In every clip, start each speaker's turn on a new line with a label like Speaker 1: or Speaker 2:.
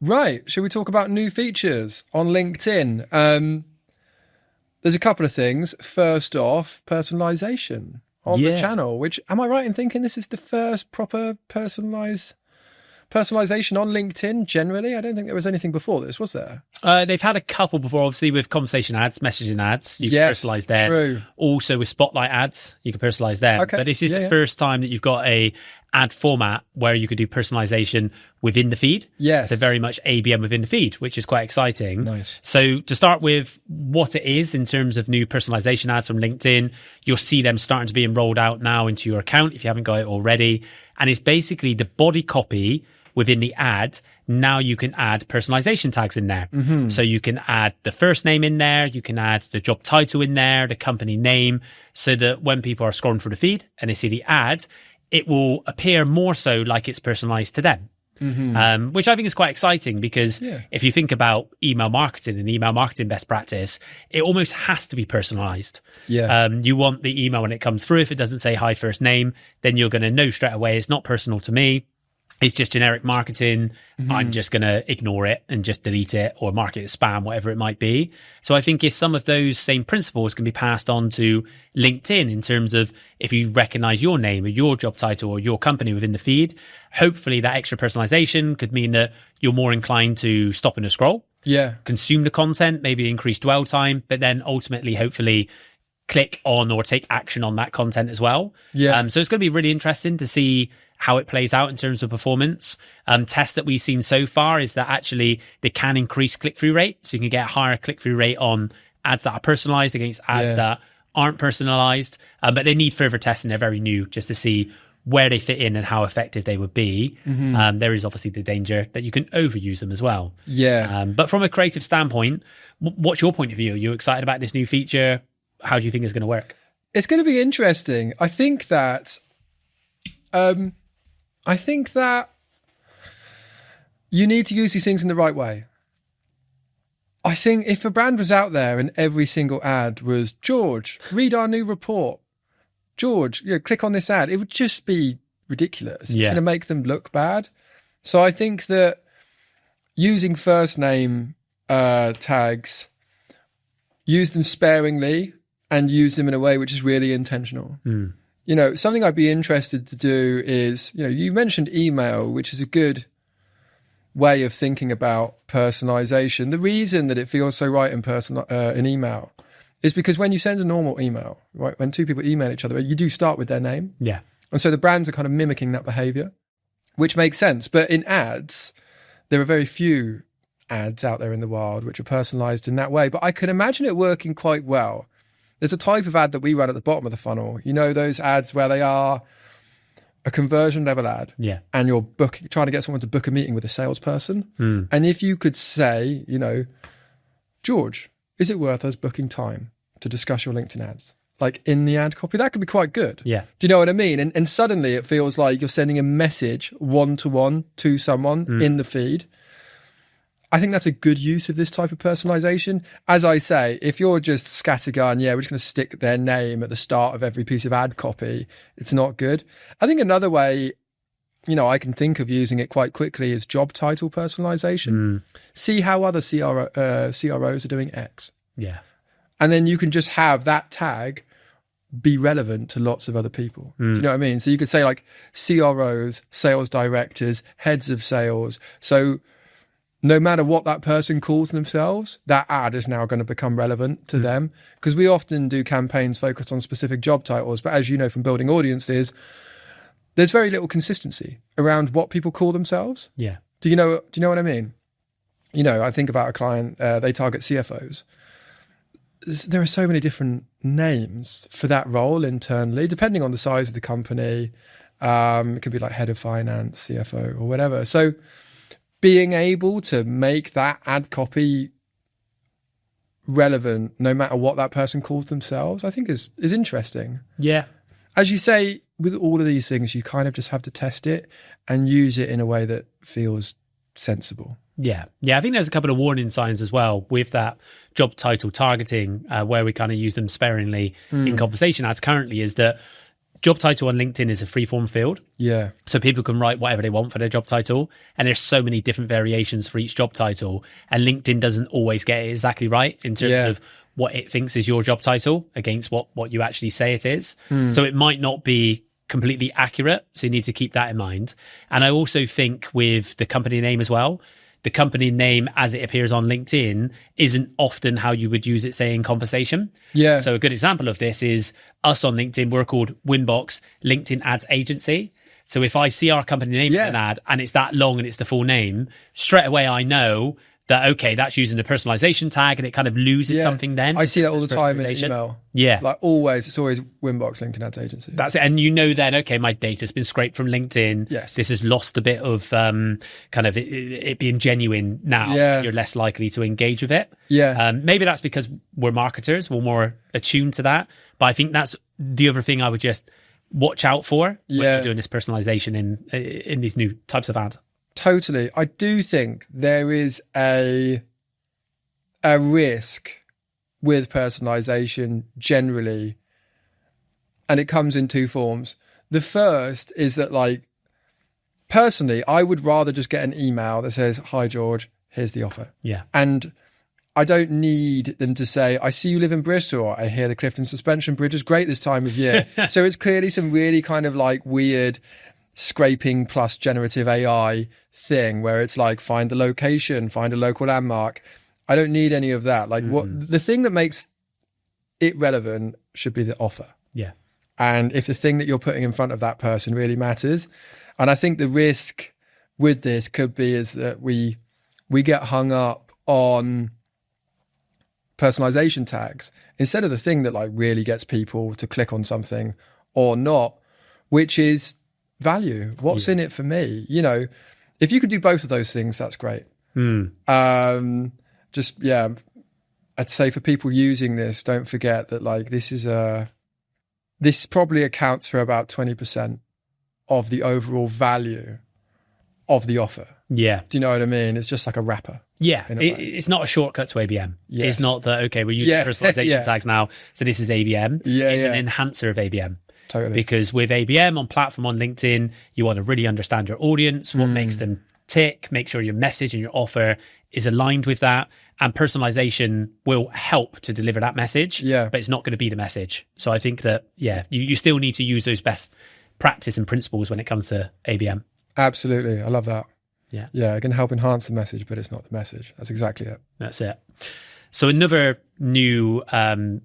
Speaker 1: Right. Should we talk about new features on LinkedIn? There's a couple of things. First off, personalisation on the channel, which, am I right in thinking this is the first proper personalisation on LinkedIn generally? I don't think there was anything before this, was there?
Speaker 2: They've had a couple before, obviously, with conversation ads, messaging ads. You can personalise there. True. Also with spotlight ads, you can personalise there. Okay. But this is the first time that you've got a ad format where you could do personalisation within the feed.
Speaker 1: Yes.
Speaker 2: So very much ABM within the feed, which is quite exciting.
Speaker 1: Nice.
Speaker 2: So to start with what it is in terms of new personalisation ads from LinkedIn, you'll see them starting to be rolled out now into your account if you haven't got it already. And it's basically the body copy within the ad. Now you can add personalization tags in there. Mm-hmm. So you can add the first name in there. You can add the job title in there, the company name, so that when people are scrolling through the feed and they see the ad, it will appear more so like it's personalized to them. Mm-hmm. Which I think is quite exciting because if you think about email marketing and email marketing best practice, it almost has to be personalized.
Speaker 1: Yeah.
Speaker 2: You want the email when it comes through. If it doesn't say hi first name, then you're going to know straight away it's not personal to me. It's just generic marketing. Mm-hmm. I'm just going to ignore it and just delete it or mark it as spam, whatever it might be. So I think if some of those same principles can be passed on to LinkedIn in terms of if you recognize your name or your job title or your company within the feed, hopefully that extra personalization could mean that you're more inclined to stop and to scroll, consume the content, maybe increase dwell time, but then ultimately, hopefully, click on or take action on that content as well.
Speaker 1: Yeah.
Speaker 2: So it's going to be really interesting to see how it plays out in terms of performance. Tests that we've seen so far is that actually they can increase click-through rate. So you can get a higher click-through rate on ads that are personalized against ads that aren't personalized. But they need further testing. They're very new just to see where they fit in and how effective they would be. Mm-hmm. There is obviously the danger that you can overuse them as well.
Speaker 1: Yeah.
Speaker 2: But from a creative standpoint, what's your point of view? Are you excited about this new feature? How do you think it's going to work?
Speaker 1: It's going to be interesting. I think that you need to use these things in the right way. I think if a brand was out there and every single ad was, George, read our new report. George, click on this ad. It would just be ridiculous. It's going to make them look bad. So I think that using first name tags, use them sparingly and use them in a way which is really intentional.
Speaker 2: Mm.
Speaker 1: Something I'd be interested to do is, you mentioned email, which is a good way of thinking about personalization. The reason that it feels so right in email is because when you send a normal email, right, when two people email each other, you do start with their name.
Speaker 2: Yeah.
Speaker 1: And so the brands are kind of mimicking that behavior, which makes sense. But in ads, there are very few ads out there in the wild which are personalized in that way. But I can imagine it working quite well. There's a type of ad that we run at the bottom of the funnel. Those ads where they are a conversion level ad.
Speaker 2: Yeah.
Speaker 1: And you're trying to get someone to book a meeting with a salesperson.
Speaker 2: Mm.
Speaker 1: And if you could say, George, is it worth us booking time to discuss your LinkedIn ads? Like in the ad copy, that could be quite good.
Speaker 2: Yeah.
Speaker 1: Do you know what I mean? And suddenly it feels like you're sending a message one-to-one to someone in the feed. I think that's a good use of this type of personalization. As I say, if you're just scattergun, we're just going to stick their name at the start of every piece of ad copy, it's not good. I think another way, I can think of using it quite quickly is job title personalization.
Speaker 2: Mm.
Speaker 1: See how other CROs are doing X.
Speaker 2: Yeah.
Speaker 1: And then you can just have that tag be relevant to lots of other people. Do you know what I mean? So you could say like CROs, sales directors, heads of sales. So no matter what that person calls themselves, that ad is now going to become relevant to them. Because we often do campaigns focused on specific job titles. But as you know from building audiences, there's very little consistency around what people call themselves.
Speaker 2: Yeah.
Speaker 1: Do you know what I mean? I think about a client, they target CFOs. There are so many different names for that role internally, depending on the size of the company. It could be like head of finance, CFO, or whatever. So being able to make that ad copy relevant, no matter what that person calls themselves, I think is interesting.
Speaker 2: Yeah.
Speaker 1: As you say, with all of these things, you kind of just have to test it and use it in a way that feels sensible.
Speaker 2: Yeah. I think there's a couple of warning signs as well with that job title targeting, where we kind of use them sparingly in conversation ads currently, is that job title on LinkedIn is a free-form field.
Speaker 1: Yeah.
Speaker 2: So people can write whatever they want for their job title. And there's so many different variations for each job title. And LinkedIn doesn't always get it exactly right in terms of what it thinks is your job title against what you actually say it is. So it might not be completely accurate. So you need to keep that in mind. And I also think with the company name as well, the company name as it appears on LinkedIn isn't often how you would use it, say, in conversation.
Speaker 1: Yeah.
Speaker 2: So a good example of this is us on LinkedIn. We're called Winbox LinkedIn Ads Agency. So if I see our company name in an ad and it's that long and it's the full name, straight away I know that, okay, that's using the personalization tag, and it kind of loses something then.
Speaker 1: I see that all the time in email.
Speaker 2: Yeah.
Speaker 1: Like always, it's always Winbox LinkedIn Ads Agency.
Speaker 2: That's it. And you know then, okay, my data's been scraped from LinkedIn.
Speaker 1: Yes.
Speaker 2: This has lost a bit of kind of it being genuine now.
Speaker 1: Yeah.
Speaker 2: You're less likely to engage with it.
Speaker 1: Yeah.
Speaker 2: Maybe that's because we're marketers. We're more attuned to that. But I think that's the other thing I would just watch out for when you're doing this personalization in these new types of ads.
Speaker 1: Totally. I do think there is a risk with personalization generally, and it comes in two forms. The first is that, like, personally, I would rather just get an email that says, "Hi, George, here's the offer."
Speaker 2: Yeah.
Speaker 1: And I don't need them to say, "I see you live in Bristol. I hear the Clifton Suspension Bridge is great this time of year." So it's clearly some really kind of like weird scraping plus generative AI thing where it's like, find the location, find a local landmark. I don't need any of that. Like what the thing that makes it relevant should be the offer.
Speaker 2: Yeah.
Speaker 1: And if the thing that you're putting in front of that person really matters. And I think the risk with this could be is that we get hung up on personalization tags instead of the thing that like really gets people to click on something or not, which is value. What's in it for me? You know, if you could do both of those things, that's great. I'd say for people using this, don't forget that like this probably accounts for about 20% of the overall value of the offer.
Speaker 2: Yeah.
Speaker 1: Do you know what I mean? It's just like a wrapper.
Speaker 2: Yeah. It's not a shortcut to ABM.
Speaker 1: Yes.
Speaker 2: It's not that, okay, we're using personalization tags now, so this is ABM. It's an enhancer of ABM.
Speaker 1: Totally.
Speaker 2: Because with ABM on platform on LinkedIn, you want to really understand your audience, what makes them tick, make sure your message and your offer is aligned with that. And personalization will help to deliver that message, but it's not going to be the message. So I think that, you still need to use those best practice and principles when it comes to ABM.
Speaker 1: Absolutely. I love that.
Speaker 2: Yeah.
Speaker 1: Yeah, it can help enhance the message, but it's not the message. That's exactly it.
Speaker 2: That's it. So another new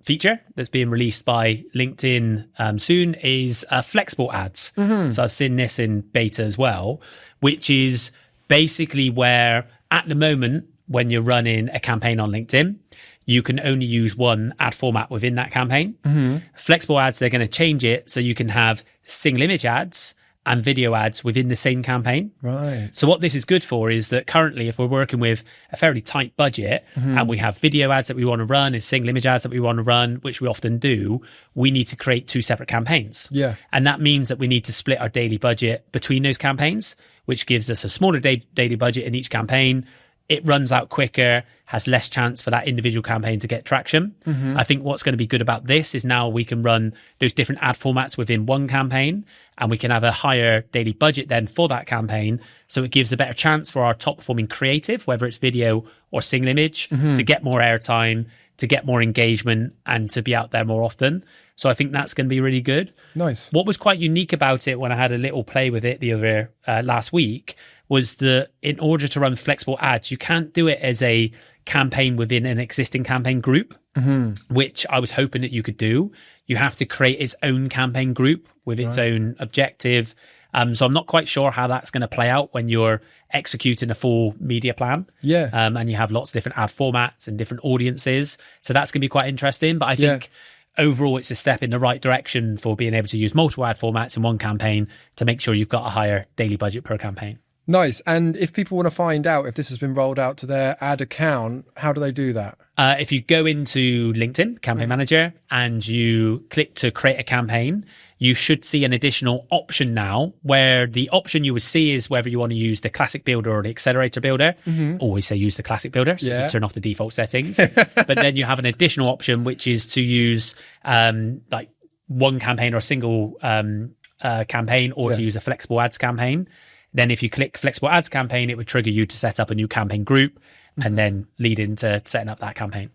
Speaker 2: feature that's being released by LinkedIn soon is flexible ads. So I've seen this in beta as well, which is basically where at the moment, when you're running a campaign on LinkedIn, you can only use one ad format within that campaign. Flexible ads, they're going to change it so you can have single image ads and video ads within the same campaign.
Speaker 1: Right.
Speaker 2: So what this is good for is that currently if we're working with a fairly tight budget and we have video ads that we want to run and single image ads that we want to run, which we often do, we need to create two separate campaigns.
Speaker 1: Yeah.
Speaker 2: And that means that we need to split our daily budget between those campaigns, which gives us a smaller daily budget in each campaign. It runs out quicker, has less chance for that individual campaign to get traction. I think what's going to be good about this is now we can run those different ad formats within one campaign and we can have a higher daily budget then for that campaign. So it gives a better chance for our top performing creative, whether it's video or single image, to get more airtime, to get more engagement and to be out there more often. So I think that's going to be really good.
Speaker 1: Nice.
Speaker 2: What was quite unique about it when I had a little play with it the other last week was that in order to run flexible ads, you can't do it as a campaign within an existing campaign group, which I was hoping that you could do. You have to create its own campaign group with its own objective. So I'm not quite sure how that's going to play out when you're executing a full media plan.
Speaker 1: Yeah.
Speaker 2: And you have lots of different ad formats and different audiences. So that's going to be quite interesting. But I think overall, it's a step in the right direction for being able to use multiple ad formats in one campaign to make sure you've got a higher daily budget per campaign.
Speaker 1: Nice. And if people want to find out if this has been rolled out to their ad account, how do they do that?
Speaker 2: If you go into LinkedIn Campaign Manager and you click to create a campaign, you should see an additional option now where the option you would see is whether you want to use the classic builder or the accelerator builder. Always say use the classic builder, so you turn off the default settings. But then you have an additional option, which is to use like one campaign or a single campaign, or to use a flexible ads campaign. Then if you click flexible ads campaign, it would trigger you to set up a new campaign group and then lead into setting up that campaign.